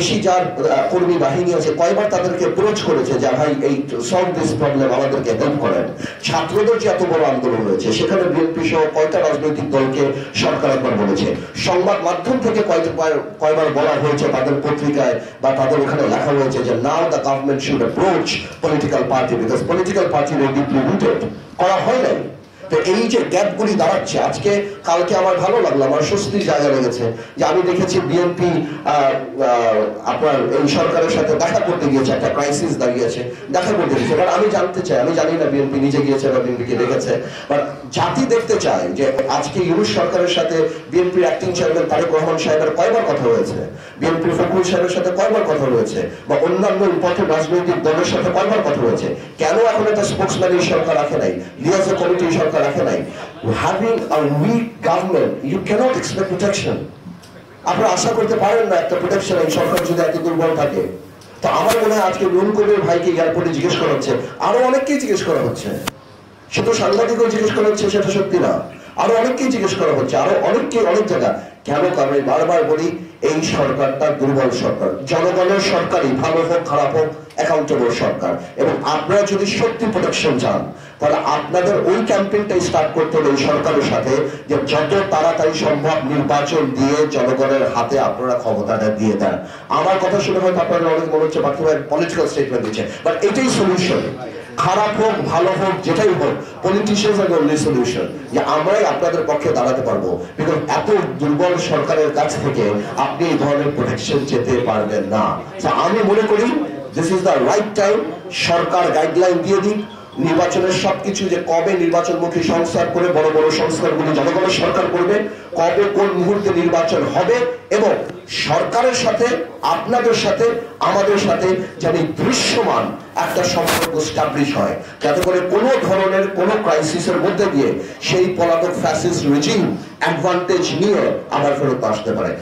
বেশি যার কর্মী বাহিনী আছে কয়বার তাদেরকে অ্যাপ্রোচ করেছে যে ভাই এই সলভ দিস প্রবলেম, আমাদেরকে হেল্প করেন। ছাত্রদের যে এত বড় আন্দোলন হয়েছে সেখানে বিএনপি সহ কয়টা রাজনৈতিক দলকে সরকার একবার বলেছে, সংবাদ মাধ্যম থেকে কয়বার বলা হয়েছে, তাদের পত্রিকায় বা তাদের ওখানে লেখা হয়েছে যে now the government should approach political party because political party will be depleted. করা হয় নাই। তো এই যে গ্যাপগুলি দাঁড়াচ্ছে, আজকে কালকে আমার ভালো লাগলো, আমার স্বস্তির জায়গা লেগেছে যে আমি দেখেছি বিএনপি আপনার এই সরকারের সাথে দেখা করতে গিয়েছে, একটা ক্রাইসিস দাঁড়িয়েছে, দেখা করতে গিয়েছে। কারণ আমি জানতে চাই, আমি জানি না বিএনপি নিজে গিয়েছে বা বিএনপিকে দেখেছে, বাট জাতি দেখতে চায় যে আজকে ইউনূস সরকারের সাথে বিএনপির অ্যাক্টিং চেয়ারম্যান তারেক রহমান সাহেবের কয়বার কথা হয়েছে, বিএনপির ফখরুল সাহেবের সাথে কয়বার কথা হয়েছে, বা অন্যান্য ইম্পর্টেন্ট রাজনৈতিক দলের সাথে কয়বার কথা হয়েছে। কেন এখন একটা স্পোক্সম্যান এই সরকার রাখে নাই, লিয়াজো কমিটি সরকার রাখে নাই? Having a weak government, you cannot expect protection. আপনারা আশা করতে পারেন না একটা প্রোটেকশন এই সরকার যদি এত দুর্বল থাকে। তো আমার মনে হয় আজকে রুল কবির ভাইকে এয়ারপোর্টে জিজ্ঞেস করা হচ্ছে, আরো অনেককেই জিজ্ঞেস করা হচ্ছে, শুধু সাংবাদিকও জিজ্ঞেস করা হচ্ছে সেটা সত্যি না, আরো অনেককেই জিজ্ঞেস করা হচ্ছে, আরো অনেককে অনেক জায়গা। কেন? কারণ আমি বারবার বলি এই সরকারটা দুর্বল সরকার, জনগণের সরকারই, ভালো হোক খারাপ হোক অ্যাকাউন্টেবল সরকার। এবং আপনারা যদি সত্যি প্রোটেকশন চান তাহলে আপনাদের ওই ক্যাম্পেইনটা স্টার্ট করতে হবে এই সরকারের সাথে, যে যত তাড়াতাড়ি সম্ভব নির্বাচন দিয়ে জনগণের হাতে আপনারা ক্ষমতাটা দিয়ে দেন। আমার কথা শুনে হয়তো আপনাদের অনেক মনে হচ্ছে বাকিভাবে পলিটিক্যাল স্টেটমেন্ট দিচ্ছে, বাট এটাই সলিউশন। খারাপ হোক ভালো হোক যেটাই হোক, পলিটিশিয়ানস আর অনলি সলিউশন, যে আমরাই আপনাদের পক্ষে দাঁড়াতে পারবো। বিকজ এত দুর্বল সরকারের কাছ থেকে আপনি এই ধরনের প্রোটেকশন যেতে পারবেন না। আমি মনে করি this is the right time, Sarkar guideline দিয়ে দিক নির্বাচনের সবকিছু, যে কবে নির্বাচনমুখী সংস্কার করে বড় বড় সংস্কারগুলি জনগণের সরকার করবে, কবে কোন মুহূর্তে নির্বাচন হবে, এবং সরকারের সাথে আপনাদের সাথে আমাদের সাথে যেন দৃশ্যমান একটা সম্পর্ক স্টাবলিশ হয়, যাতে করে কোনো ধরনের কোনো ক্রাইসিসের মধ্যে দিয়ে সেই পলাতক ফ্যাসিস্ট রেজিম অ্যাডভান্টেজ নিয়ে আবার ফেরত আসতে পারে।